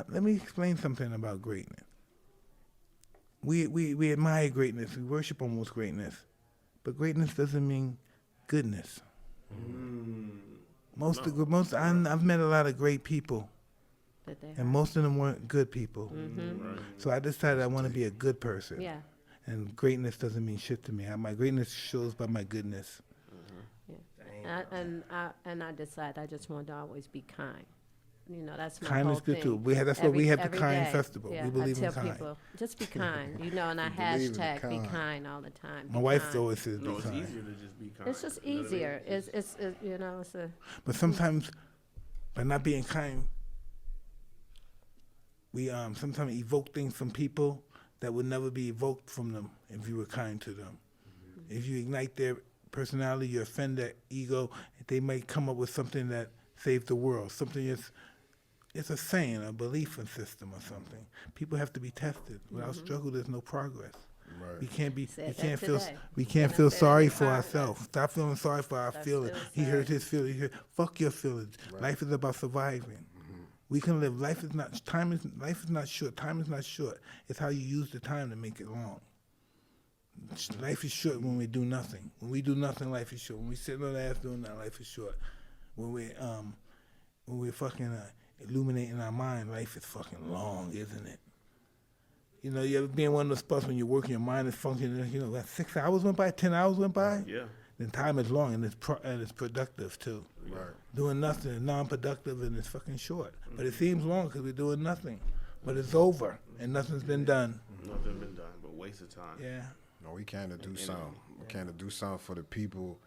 let me explain something about greatness. We admire greatness. We worship almost greatness. But greatness doesn't mean goodness. I've met a lot of great people. And most of them weren't good people. Right. So I decided I want to be a good person. Yeah. And greatness doesn't mean shit to me. My greatness shows by my goodness. Yeah. And I decided I just wanted to always be kind. You know, that's my kindness whole good thing. too. That's what we have the kind day. festival. Yeah, we believe I tell in kind. people, just be kind. You know, and I hashtag be kind all the time. My wife always says be kind. It's easier to just be kind. It's just easier. It's you know, it's a. But sometimes, by not being kind, we sometimes evoke things from people that would never be evoked from them if you were kind to them. Mm-hmm. If you ignite their personality, you offend their ego, they might come up with something that saves the world. Something it's a saying, a belief system or something. People have to be tested. Without struggle, there's no progress. Right. We can't feel sorry for ourselves. Stop feeling sorry for our feelings. He hurt his feelings. Fuck your feelings. Right. Life is about surviving. We can live. Life is not short. Time is not short. It's how you use the time to make it long. Life is short when we do nothing. When we do nothing, life is short. When we sit on the ass doing that, life is short. When we're fucking illuminating our mind, life is fucking long, isn't it? You know, you ever be in one of those spots when you're working, your mind is functioning, you know, that 6 hours went by, 10 hours went by? Yeah. Then time is long and it's productive too. Right. Doing nothing is non-productive and it's fucking short. But it seems long because we're doing nothing. But it's over and nothing's been done. Nothing been done, but waste of time. Yeah. No, we can do something. We can do something for the people.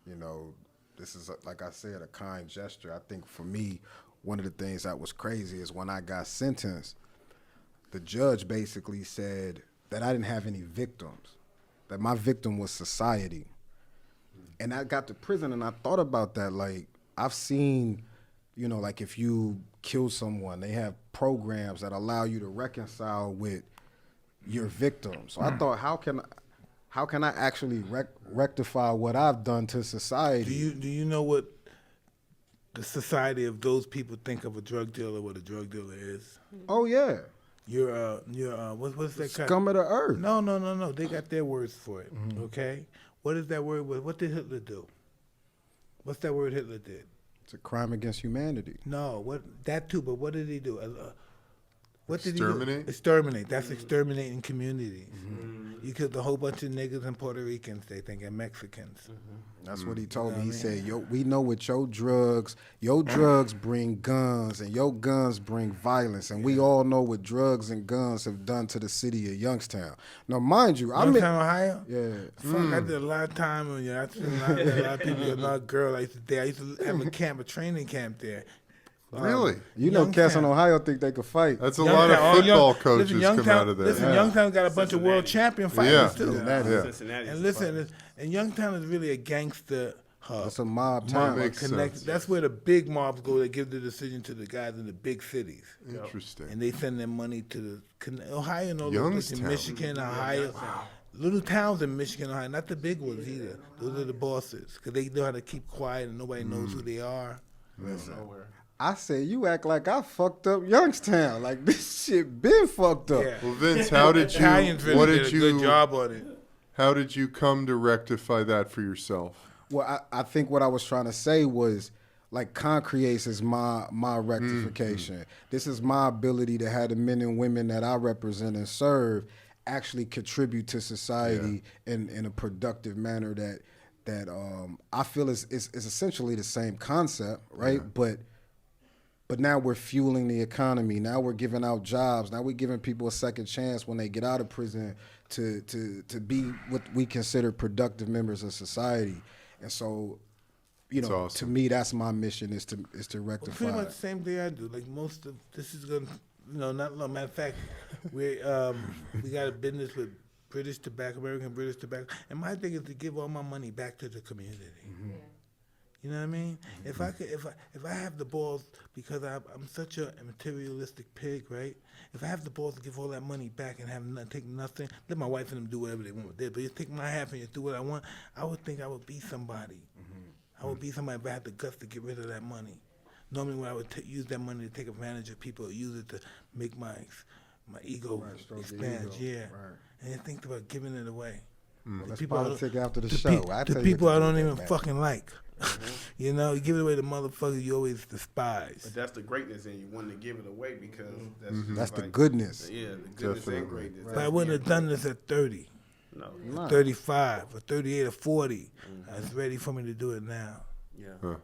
You know, this is, like I said, a kind gesture. I think for me, one of the things that was crazy is when I got sentenced, the judge basically said that I didn't have any victims, that my victim was society. And I got to prison and I thought about that. Like, I've seen, you know, like if you kill someone, they have programs that allow you to reconcile with your victim. So I thought, how can I actually rectify what I've done to society? Do you know what the society of those people think of a drug dealer, what a drug dealer is? Oh yeah. You're what's that scum of the earth. No. They got their words for it. Mm-hmm. Okay? What is that word? What did Hitler do? What's that word Hitler did? It's a crime against humanity. No, that too, but what did he do? What did Exterminate? he do? Exterminate. That's exterminating communities. Mm-hmm. You killed a whole bunch of niggas and Puerto Ricans, they think, and Mexicans. Mm-hmm. That's what he told me. He said, we know what your drugs bring guns, and your guns bring violence. And we all know what drugs and guns have done to the city of Youngstown. Now, mind you, I'm in Ohio? Yeah. Fuck, I did a lot of time on you. I spent a lot of people, a lot of girls I used to date. I used to have a training camp there. Really? You know, cats in Ohio think they could fight. That's a lot of football coaches come out of there. Listen, Youngtown's got a bunch of world champion fighters too. Cincinnati. And listen, and Youngtown is really a gangster hub. It's a mob town. That's where the big mobs go. They give the decision to the guys in the big cities. Interesting. And they send their money to Ohio and all those in Youngstown. Michigan, Ohio. Little towns in Michigan, Ohio, not the big ones either. Those are the bosses because they know how to keep quiet and nobody knows who they are. Listen. I said, you act like I fucked up Youngstown. Like, this shit been fucked up. Yeah. Well, Vince, how did you? What did you? Good job on it. How did you come to rectify that for yourself? Well, I think what I was trying to say was, like, ConCreates is my rectification. Mm-hmm. This is my ability to have the men and women that I represent and serve actually contribute to society in a productive manner that I feel is essentially the same concept, right? Yeah. But now we're fueling the economy. Now we're giving out jobs. Now we're giving people a second chance when they get out of prison to be what we consider productive members of society. And so, you know, awesome. To me, that's my mission is to rectify. Well, pretty much the same thing I do. Like most of this is gonna, not long. Matter of fact, we got a business with British tobacco, American British tobacco, and my thing is to give all my money back to the community. Mm-hmm. Yeah. You know what I mean? Mm-hmm. If I have the balls, because I'm such a materialistic pig, right? If I have the balls to give all that money back and take nothing, let my wife and them do whatever they want with it. But you take my half and you do what I want, I would think I would be somebody. Mm-hmm. I would be somebody if I had the guts to get rid of that money. Normally, when I would use that money to take advantage of people, use it to make my ego Right, stroke the expand. ego. Yeah, Right. and then think about giving it away. Well, let's people I don't- politic after the The, show. pe- I the tell you people what I to don't do even with that, fucking like. You know, you give it away to motherfuckers you always But despise. that's the greatness in you, wanting to give it away because that's man. just That's the like- goodness. Yeah, the goodness Definitely. and greatness. But I wouldn't have done this at 30, No. Nah. 35, or 38, or 40. It's ready for me to do it now. Yeah. Huh.